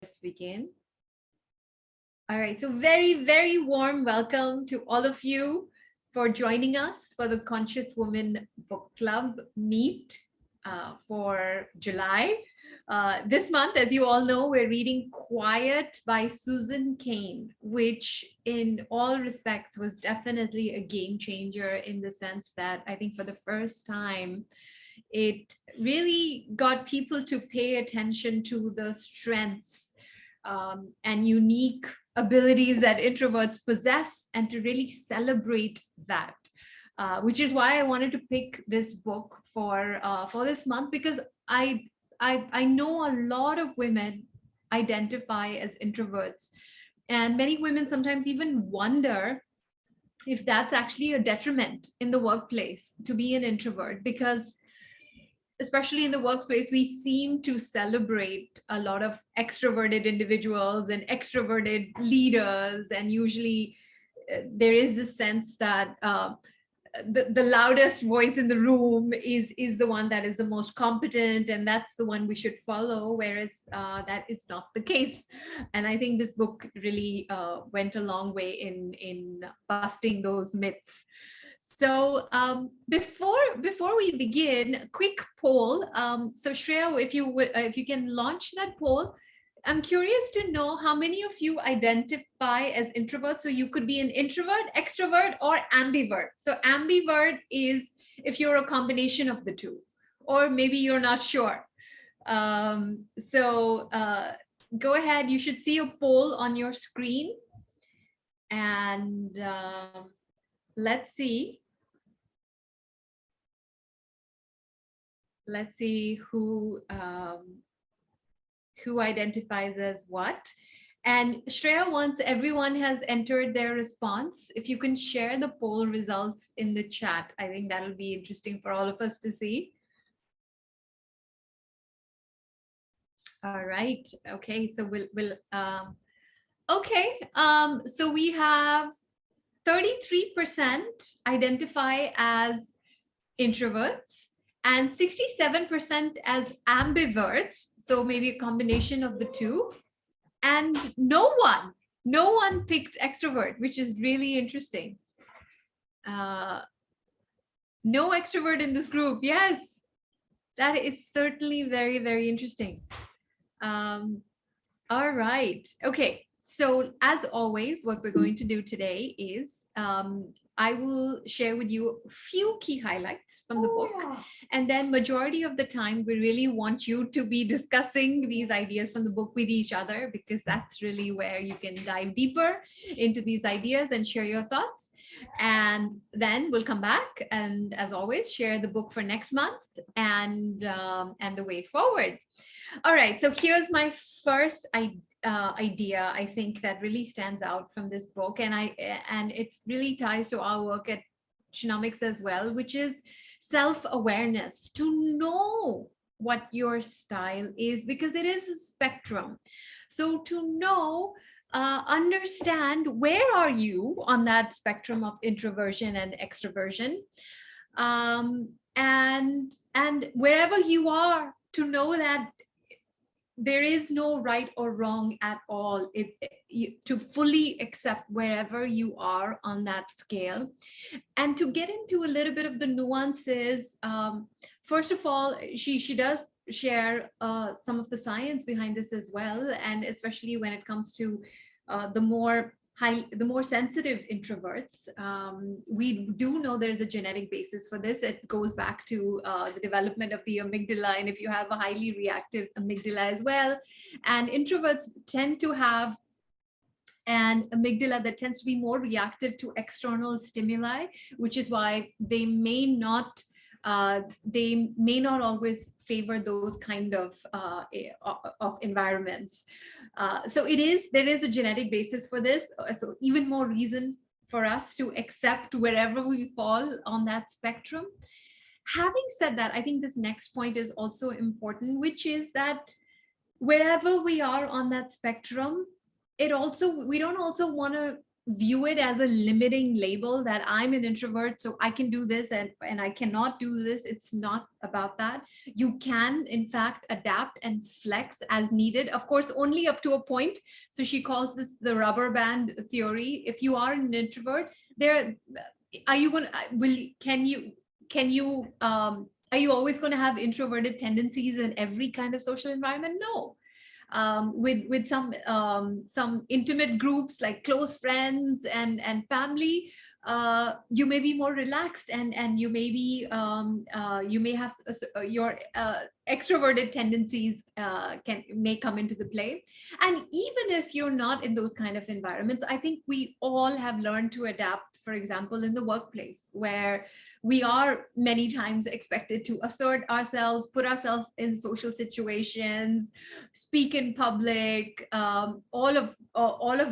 Let's begin. All right, so very, very warm welcome to all of you for joining us for the Conscious Woman Book Club meet for July. This month, as you all know, we're reading Quiet by Susan Cain, which in all respects was definitely a game changer in the sense that I think for the first time, it really got people to pay attention to the strengths and unique abilities that introverts possess and to really celebrate that. Which is why I wanted to pick this book for this month, because I know a lot of women identify as introverts, and many women sometimes even wonder if that's actually a detriment in the workplace to be an introvert, because especially in the workplace, we seem to celebrate a lot of extroverted individuals and extroverted leaders. And usually there is this sense that the loudest voice in the room is the one that is the most competent, and that's the one we should follow, whereas that is not the case. And I think this book really went a long way in busting those myths. So before we begin, a quick poll. So Shreya, if you can launch that poll, I'm curious to know how many of you identify as introverts. So you could be an introvert, extrovert, or ambivert. So ambivert is if you're a combination of the two, or maybe you're not sure. Go ahead. You should see a poll on your screen, and let's see. Let's see who identifies as what. And Shreya, once everyone has entered their response, if you can share the poll results in the chat, I think that'll be interesting for all of us to see. All right. Okay. So so we have 33% identify as introverts and 67% as ambiverts. So maybe a combination of the two. And no one picked extrovert, which is really interesting. No extrovert in this group. Yes, that is certainly very, very interesting. All right. Okay. So as always, what we're going to do today is I will share with you a few key highlights from the book. And then majority of the time, we really want you to be discussing these ideas from the book with each other, because that's really where you can dive deeper into these ideas and share your thoughts. And then we'll come back and, as always, share the book for next month and the way forward. All right, so here's my first idea, I think, that really stands out from this book, and it's really ties to our work at Shenomics as well, which is self-awareness, to know what your style is, because it is a spectrum. So to know, understand where are you on that spectrum of introversion and extroversion, and wherever you are, to know that there is no right or wrong at all. To fully accept wherever you are on that scale, and to get into a little bit of the nuances. First of all, she does share some of the science behind this as well, and especially when it comes to the more sensitive introverts. We do know there's a genetic basis for this. It goes back to the development of the amygdala, and if you have a highly reactive amygdala as well, and introverts tend to have an amygdala that tends to be more reactive to external stimuli, which is why they may not always favor those kind of environments. So there is a genetic basis for this. So even more reason for us to accept wherever we fall on that spectrum. Having said that, I think this next point is also important, which is that wherever we are on that spectrum, we don't also want to view it as a limiting label that I'm an introvert, so I can do this and I cannot do this. It's not about that. You can, in fact, adapt and flex as needed. Of course, only up to a point. So she calls this the rubber band theory. If you are an introvert, there, are you going to, can you, are you always going to have introverted tendencies in every kind of social environment? No. With some intimate groups like close friends and family, you may be more relaxed, and you may be you may have your extroverted tendencies may come into the play. And even if you're not in those kind of environments, I think we all have learned to adapt. For example, in the workplace, where we are many times expected to assert ourselves, put ourselves in social situations, speak in public, all of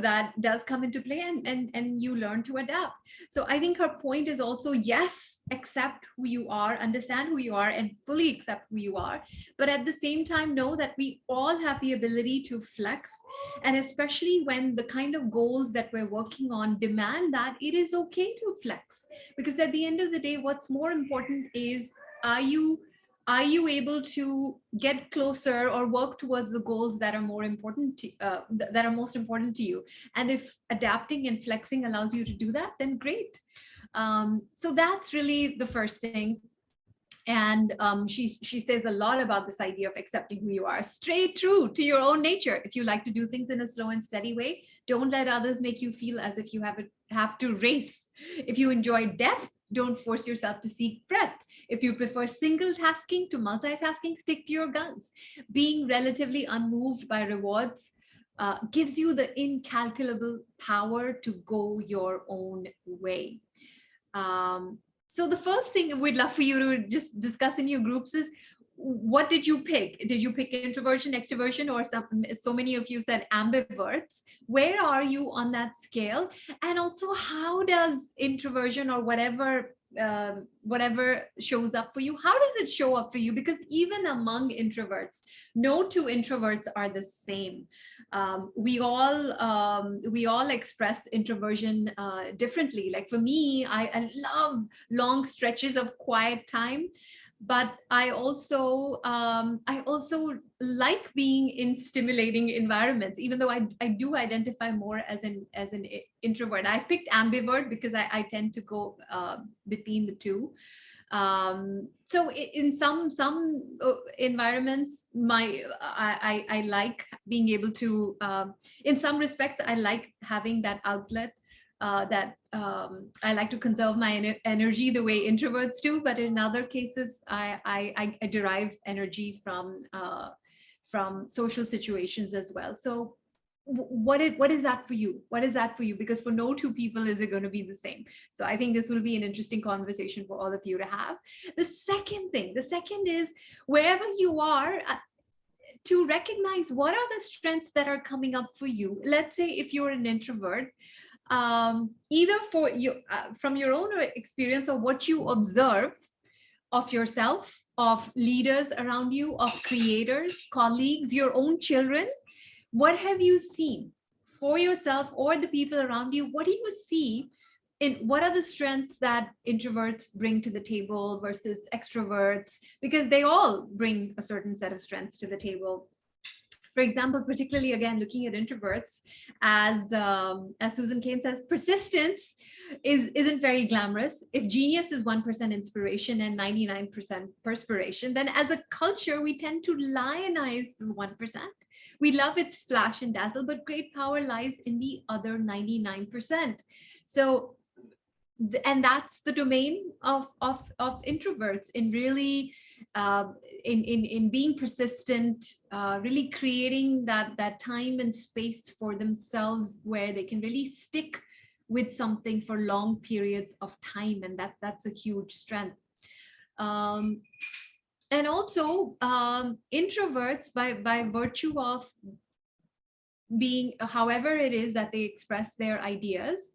that does come into play, and you learn to adapt. So I think her point is also, yes, accept who you are, understand who you are, and fully accept who you are. But at the same time, know that we all have the ability to flex. And especially when the kind of goals that we're working on demand that, it is okay to flex. Because at the end of the day, what's more important is, are you able to get closer or work towards the goals that are more important to, that are most important to you? And if adapting and flexing allows you to do that, then great. So that's really the first thing. And she says a lot about this idea of accepting who you are. Stay true to your own nature. If you like to do things in a slow and steady way, don't let others make you feel as if you have to race. If you enjoy depth, don't force yourself to seek breadth. If you prefer single tasking to multitasking, stick to your guns. Being relatively unmoved by rewards gives you the incalculable power to go your own way. So the first thing we'd love for you to just discuss in your groups is, what did you pick? Did you pick introversion, extroversion, or so many of you said ambiverts? Where are you on that scale? And also, how does introversion or whatever shows up for you, how does it show up for you? Because even among introverts, no two introverts are the same. We all express introversion differently. Like for me, I love long stretches of quiet time, but I also like being in stimulating environments, even though I do identify more as an introvert. I picked ambivert because I tend to go between the two. So in some environments, I like being able to, in some respects, I like having that outlet, that I like to conserve my energy the way introverts do. But in other cases, I derive energy from social situations as well. So what is that for you? What is that for you? Because for no two people is it going to be the same. So I think this will be an interesting conversation for all of you to have. The second is, wherever you are, to recognize what are the strengths that are coming up for you. Let's say if you're an introvert, either for you, from your own experience or what you observe of yourself, of leaders around you, of creators, colleagues, your own children. What have you seen for yourself or the people around you? What do you see in, what are the strengths that introverts bring to the table versus extroverts? Because they all bring a certain set of strengths to the table. For example, particularly again, looking at introverts, as Susan Cain says, persistence isn't very glamorous. If genius is 1% inspiration and 99% perspiration, then as a culture, we tend to lionize the 1%. We love its splash and dazzle, but great power lies in the other 99%. So, and that's the domain of introverts, in really in being persistent, really creating that time and space for themselves where they can really stick with something for long periods of time, and that's a huge strength. And also introverts, by virtue of being, however it is that they express their ideas,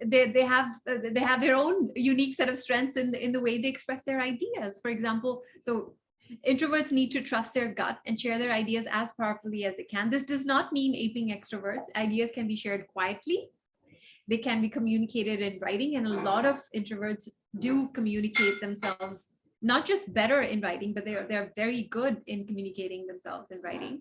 they have their own unique set of strengths in the way they express their ideas. For example, so Introverts need to trust their gut and share their ideas as powerfully as they can. This does not mean aping extroverts. Ideas can be shared quietly. They can be communicated in writing, and a lot of introverts do communicate themselves not just better in writing, but they're very good in communicating themselves in writing.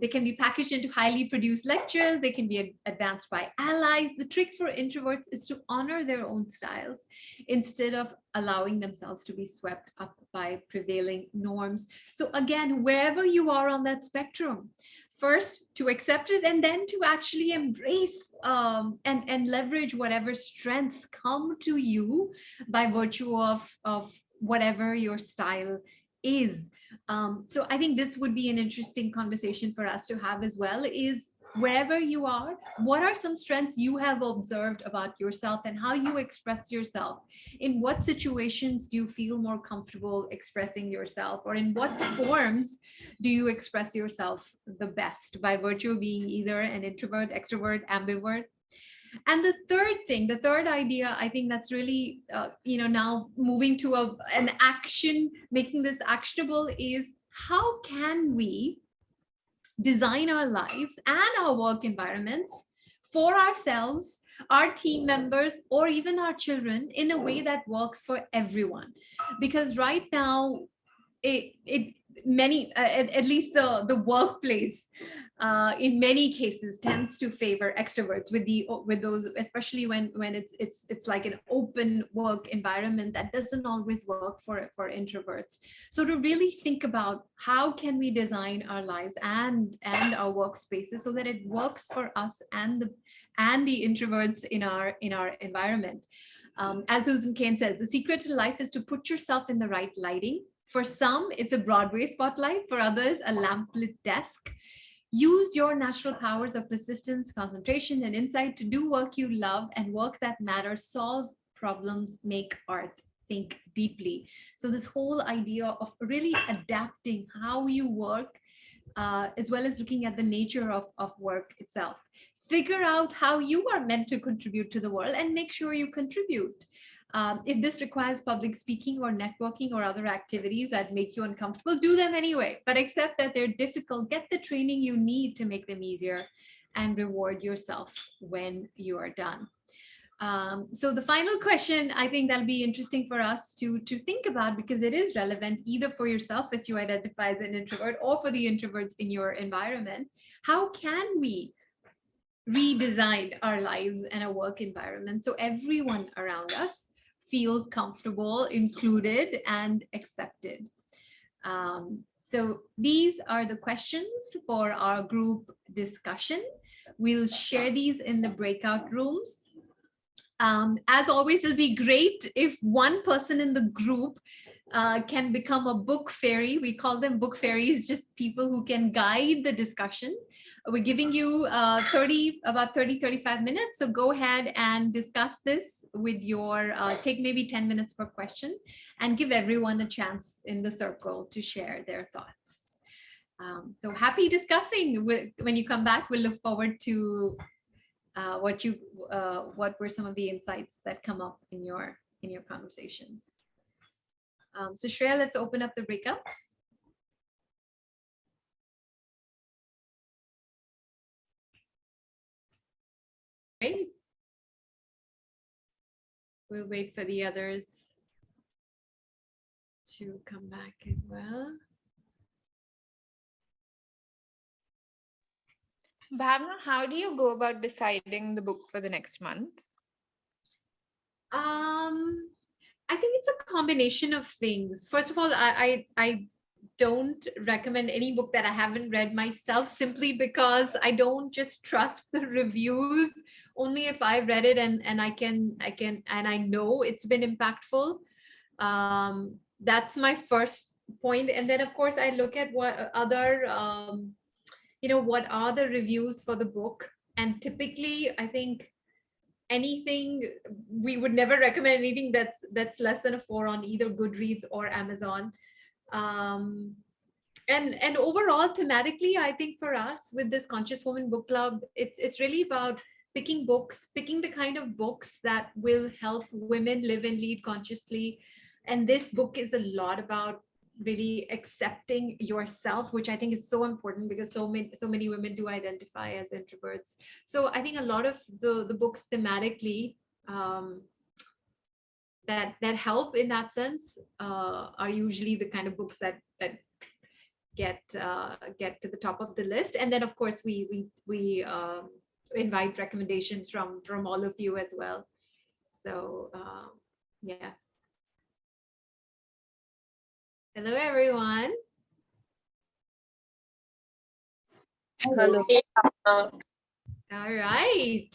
They can be packaged into highly produced lectures. They can be advanced by allies. The trick for introverts is to honor their own styles instead of allowing themselves to be swept up by prevailing norms. So again, wherever you are on that spectrum, first to accept it, and then to actually embrace and leverage whatever strengths come to you by virtue of whatever your style is. So I think this would be an interesting conversation for us to have as well, is wherever you are, what are some strengths you have observed about yourself and how you express yourself? In what situations do you feel more comfortable expressing yourself, or in what forms do you express yourself the best by virtue of being either an introvert, extrovert, ambivert? And the third thing, the third idea, I think that's really, now moving to an action, making this actionable, is how can we design our lives and our work environments for ourselves, our team members, or even our children in a way that works for everyone? Because right now, at least the workplace in many cases tends to favor extroverts with those, especially when it's like an open work environment that doesn't always work for introverts. So to really think about how can we design our lives and our workspaces so that it works for us and the introverts in our environment. As Susan Cain says, the secret to life is to put yourself in the right lighting. For some, it's a Broadway spotlight. For others, a lamplit desk. Use your natural powers of persistence, concentration, and insight to do work you love and work that matters. Solve problems, make art, think deeply. So this whole idea of really adapting how you work, as well as looking at the nature of work itself. Figure out how you are meant to contribute to the world and make sure you contribute. If this requires public speaking or networking or other activities that make you uncomfortable, do them anyway, but accept that they're difficult. Get the training you need to make them easier and reward yourself when you are done. So the final question, I think that'll be interesting for us to think about, because it is relevant either for yourself if you identify as an introvert or for the introverts in your environment. How can we redesign our lives and our work environment so everyone around us feels comfortable, included, and accepted? So these are the questions for our group discussion. We'll share these in the breakout rooms. As always, it'll be great if one person in the group can become a book fairy. We call them book fairies, just people who can guide the discussion. We're giving you about 30-35 minutes. So go ahead and discuss this with your, take maybe 10 minutes per question, and give everyone a chance in the circle to share their thoughts. So happy discussing. When you come back, we'll look forward to what were some of the insights that come up in your conversations. So Shreya, let's open up the breakouts. Great. We'll wait for the others to come back as well. Bhavna, how do you go about deciding the book for the next month? I think it's a combination of things. First of all, I don't recommend any book that I haven't read myself, simply because I don't just trust the reviews. Only if I've read it and I know it's been impactful. That's my first point. And then of course I look at what other what are the reviews for the book. And typically I think we would never recommend anything that's less than a 4 on either Goodreads or Amazon. And overall, thematically, I think for us with this Conscious Woman Book Club, it's really about picking the kind of books that will help women live and lead consciously. And this book is a lot about really accepting yourself, which I think is so important because so many women do identify as introverts. So I think a lot of the books thematically um, that help in that sense are usually the kind of books that get to the top of the list. And then of course we invite recommendations from all of you as well. So yes. Hello everyone. Hello. All right.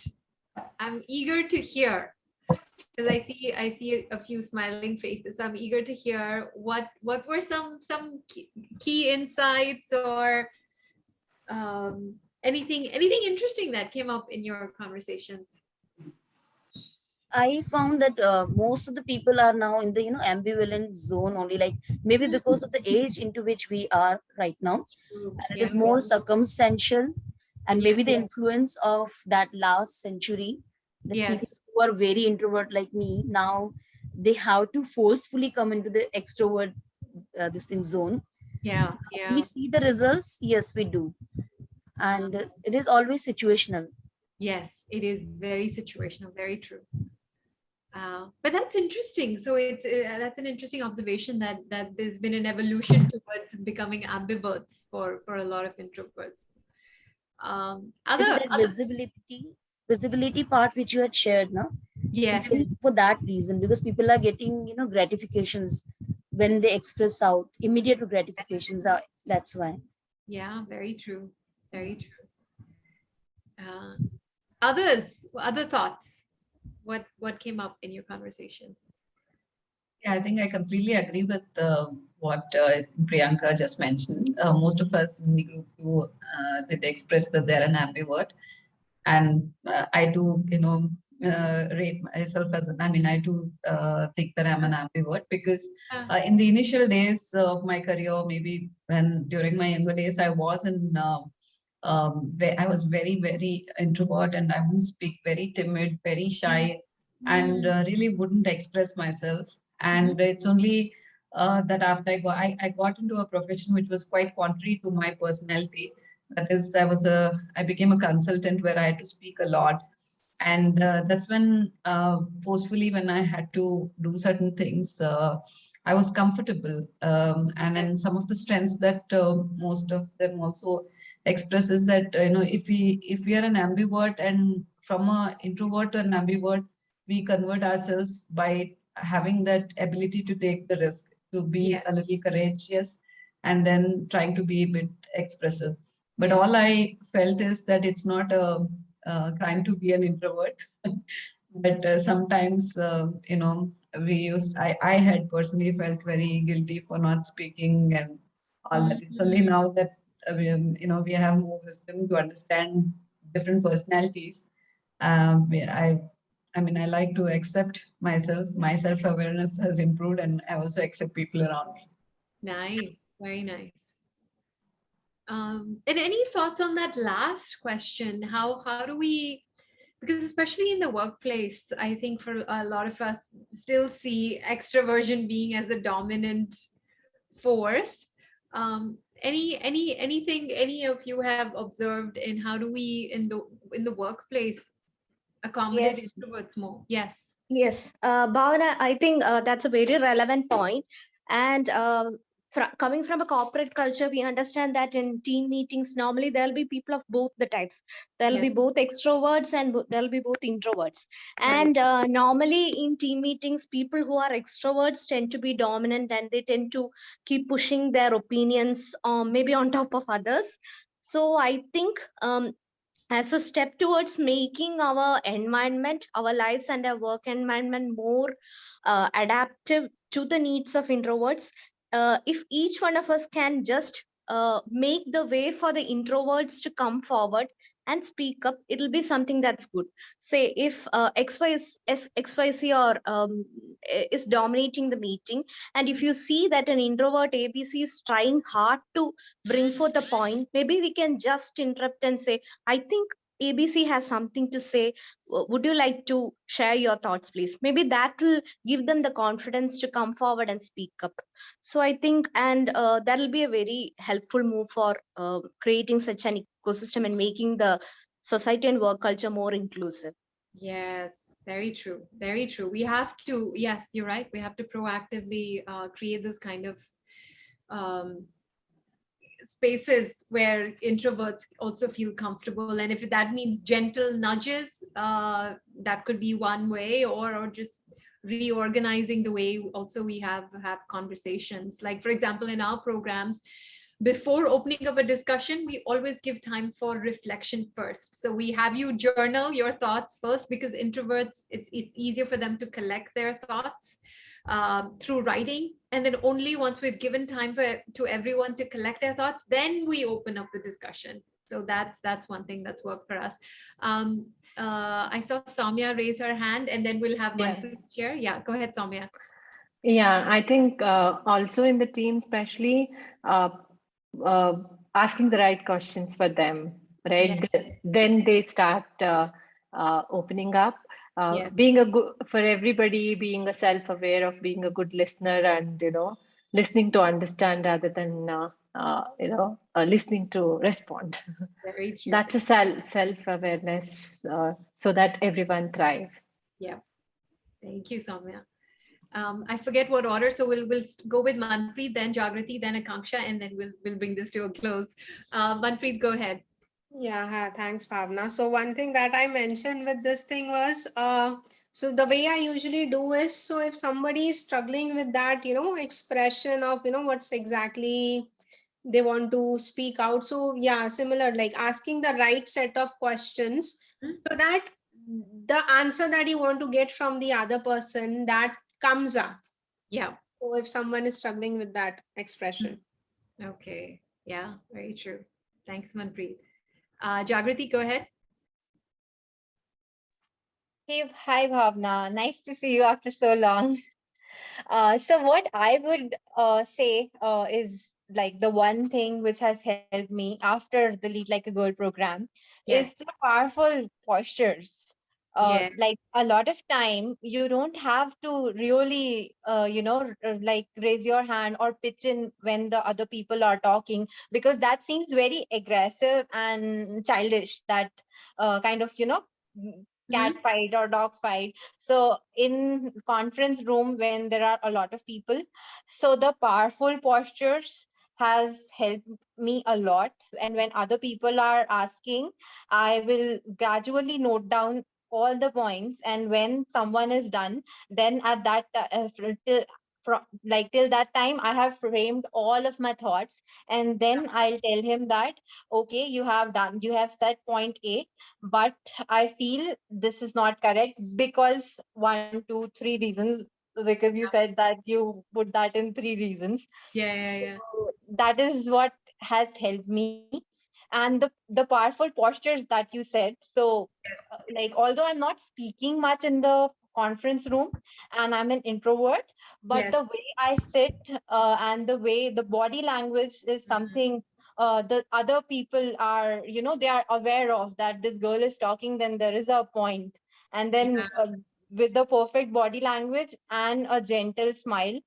I'm eager to hear because I see a few smiling faces. So I'm eager to hear what were some key insights or anything interesting that came up in your conversations. I found that most of the people are now in the ambivalent zone only, like maybe because of the age into which we are right now, That's true. and it Yeah. is more circumstantial, and Yeah. maybe the influence of that last century, that people Yes. who are very introvert like me now, they have to forcefully come into the extrovert this thing zone. Yeah. Do we Yeah. see the results? Yes, we do, Uh, and it is always situational. yes, it is very situational. Very true. But that's interesting. So it's that's an interesting observation that there's been an evolution towards becoming ambiverts for a lot of introverts. Maybe Other that other visibility part which you had shared now. So yes, maybe for that reason, because people are getting gratifications when they express out, immediate gratifications are, that's why. yeah, very true, very true. Other thoughts. What came up in your conversations? Yeah, I think I completely agree with what Priyanka just mentioned. Most of us in the group who did express that they're an ambivert, and I do, rate myself as an. I mean, I do think that I'm an ambivert because in the initial days of my career, maybe when during my younger days, I was in. I was very, very introvert, and I wouldn't speak, very timid, very shy, and really wouldn't express myself. And it's only that after I got into a profession which was quite contrary to my personality. That is, I became a consultant where I had to speak a lot, and that's when forcefully when I had to do certain things, I was comfortable. And then some of the strengths that most of them also express is that if we are an ambivert, and from a introvert to an ambivert, we convert ourselves by having that ability to take the risk, to be a little courageous, and then trying to be a bit expressive. But all I felt is that it's not a crime to be an introvert. But sometimes, I had personally felt very guilty for not speaking and all that. It's only now that, we have more wisdom to understand different personalities. I mean, I like to accept myself. My self-awareness has improved, and I also accept people around me. Nice, very nice. And any thoughts on that last question? How do we, because especially in the workplace, I think for a lot of us still see extroversion being as a dominant force. Anything any of you have observed in how do we in the workplace accommodate Yes, introverts more? Yes. yes. Bhavana, I think that's a very relevant point. And coming from a corporate culture, we understand that in team meetings, normally there'll be people of both the types. There'll be Yes. both extroverts and there'll be both introverts. Right. And normally in team meetings, people who are extroverts tend to be dominant and they tend to keep pushing their opinions, maybe on top of others. So I think as a step towards making our environment, our lives, and our work environment more adaptive to the needs of introverts, if each one of us can just make the way for the introverts to come forward and speak up, it'll be something that's good. Say if XYZ or is dominating the meeting, and if you see that an introvert ABC is trying hard to bring forth a point, maybe we can just interrupt and say, I think ABC has something to say. Would you like to share your thoughts, please? Maybe that will give them the confidence to come forward and speak up. So I think, and that will be a very helpful move for creating such an ecosystem and making the society and work culture more inclusive. Yes, very true. Very true. We have to, yes, you're right. We have to proactively create this kind of um, spaces where introverts also feel comfortable. And if that means gentle nudges, that could be one way, or just reorganizing the way also we have conversations. Like, for example, in our programs, before opening up a discussion, we always give time for reflection first. So we have you journal your thoughts first, because introverts, it's easier for them to collect their thoughts through writing. And then only once we've given time to everyone to collect their thoughts, then we open up the discussion. So that's one thing that's worked for us. I saw Soumya raise her hand, and then we'll have Yeah. Manpreet share. Yeah, go ahead, Soumya. Yeah, I think also in the team, especially uh, uh, asking the right questions for them, right? Yeah. Then they start opening up. Yeah. Being a good for everybody, being a self-aware of being a good listener, and listening to understand rather than listening to respond. Very true. That's a self-awareness so that everyone thrive. Yeah. Thank you, Soumya. I forget what order, so we'll go with Manpreet, then Jagrati, then Akanksha, and then we'll bring this to a close. Manpreet, go ahead. Yeah, thanks, Bhavna. So one thing that I mentioned with this thing was, so the way I usually do is, so if somebody is struggling with that, expression of, what's exactly they want to speak out. So yeah, similar, like asking the right set of questions so that the answer that you want to get from the other person that comes up. Yeah. So if someone is struggling with that expression. Okay. Yeah, very true. Thanks, Manpreet. Jagrati, go ahead. Hey, hi Bhavna. Nice to see you after so long. So what I would say is like the one thing which has helped me after the Lead Like a Girl program is Yes. the powerful postures. Yeah. Like a lot of time, you don't have to really, like raise your hand or pitch in when the other people are talking, because that seems very aggressive and childish. That kind of, cat Mhm. fight or dog fight. So in conference room when there are a lot of people, so the powerful postures has helped me a lot. And when other people are asking, I will gradually note down all the points, and when someone is done, then at that till that time I have framed all of my thoughts, and then I'll tell him that, okay, you have said point A, but I feel this is not correct because one, two, three reasons. Because you said that you put that in three reasons. Yeah, yeah, So yeah. that is what has helped me. And the powerful postures that you said. So, like, although I'm not speaking much in the conference room and I'm an introvert, but Yes. the way I sit and the way the body language is something the other people are, they are aware of that this girl is talking, then there is a point. And then Yeah. with the perfect body language and a gentle smile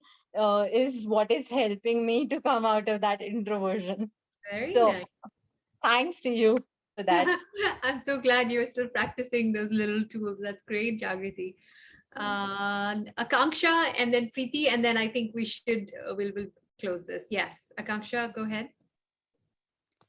is what is helping me to come out of that introversion. Very So nice. thanks to you for that. I'm so glad you're still practicing those little tools. That's great, Jagrati. Akanksha, and then Preeti, and then I think we should we'll close this. Yes, Akanksha, go ahead.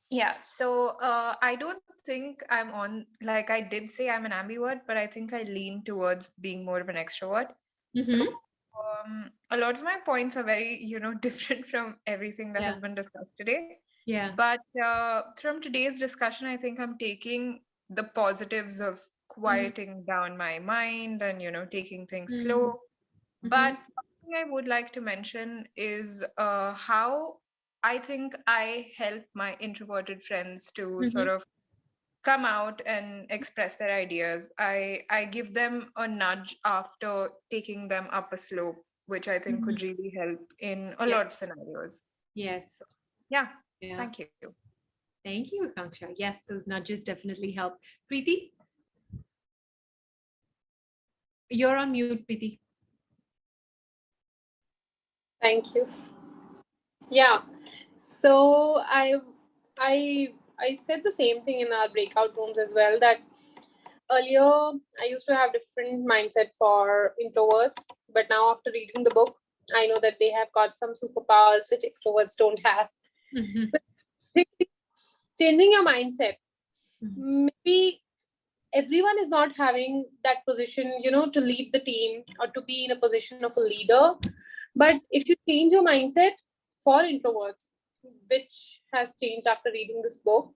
Yeah, so I don't think I'm on, like I did say I'm an ambivert, but I think I lean towards being more of an extrovert. So Mm-hmm. a lot of my points are very, different from everything that Yeah. has been discussed today. Yeah. But from today's discussion, I think I'm taking the positives of Mm-hmm. quieting down my mind and, taking things Mm-hmm. slow. But something I would like to mention is how I think I help my introverted friends to Mm-hmm. sort of come out and express their ideas. I give them a nudge after taking them up a slope, which I think Mm-hmm. could really help in a Yes. lot of scenarios. Yes. Yeah, Yeah. thank you. Thank you, Akanksha. Yes, those nudges definitely help. Preeti? You're on mute, Preeti. Thank you. Yeah. So I said the same thing in our breakout rooms as well, that earlier I used to have different mindset for introverts, but now after reading the book, I know that they have got some superpowers which extroverts don't have. Changing your mindset. Maybe everyone is not having that position, to lead the team or to be in a position of a leader. But if you change your mindset for introverts, which has changed after reading this book,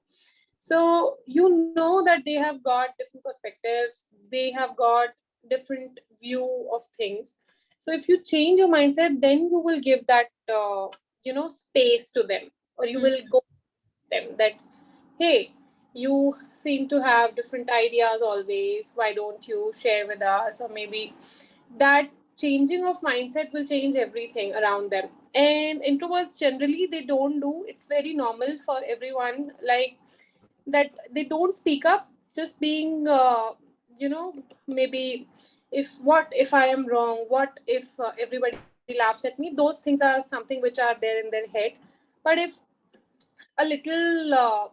so you know that they have got different perspectives, they have got different view of things. So if you change your mindset, then you will give that space to them, or you will go to them that, hey, you seem to have different ideas always, why don't you share with us? Or maybe that changing of mindset will change everything around them. And introverts generally, they don't do, it's very normal for everyone, like that they don't speak up, just being maybe, if I am wrong, what if everybody laughs at me, those things are something which are there in their head. But if a little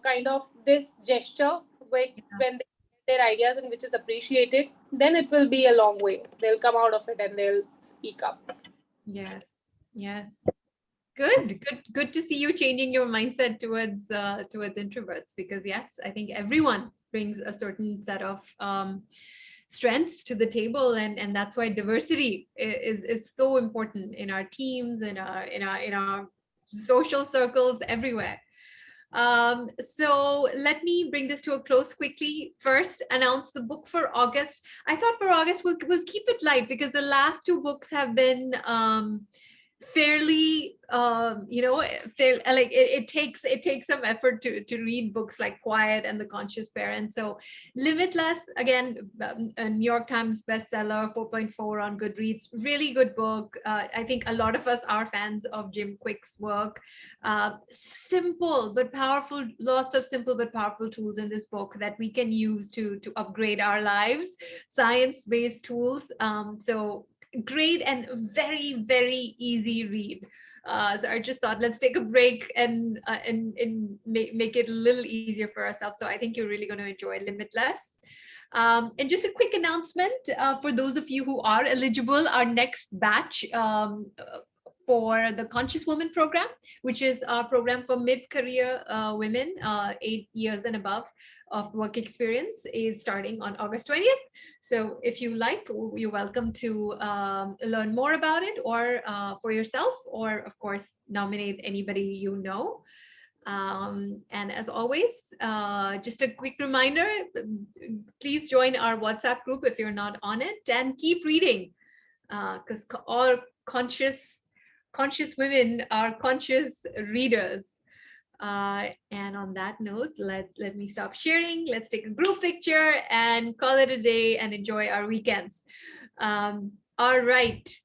kind of this gesture, when they get their ideas and which is appreciated, then it will be a long way, they'll come out of it and they'll speak up. Yes. Yes. Good to see you changing your mindset towards introverts, because yes, I think everyone brings a certain set of strengths to the table, and that's why diversity is so important in our teams, in our social circles, everywhere. So let me bring this to a close quickly. First, announce the book for August. I thought for August we'll keep it light, because the last two books have been fairly it takes some effort to read books like Quiet and The Conscious Parent. So Limitless, again, a New York Times bestseller, 4.4 on Goodreads, really good book. I think a lot of us are fans of Jim Quick's work. Simple but powerful, lots of simple but powerful tools in this book that we can use to upgrade our lives, science-based tools. So great and very, very easy read. So I just thought, let's take a break and make it a little easier for ourselves. So I think you're really going to enjoy Limitless. And just a quick announcement for those of you who are eligible, our next batch for the Conscious Woman program, which is our program for mid-career women, 8 years and above of work experience, is starting on August 20th. So if you like, you're welcome to learn more about it, or for yourself, or of course, nominate anybody you know. And as always, just a quick reminder, please join our WhatsApp group if you're not on it, and keep reading, because all conscious women are conscious readers. And on that note, let me stop sharing. Let's take a group picture and call it a day and enjoy our weekends. All right.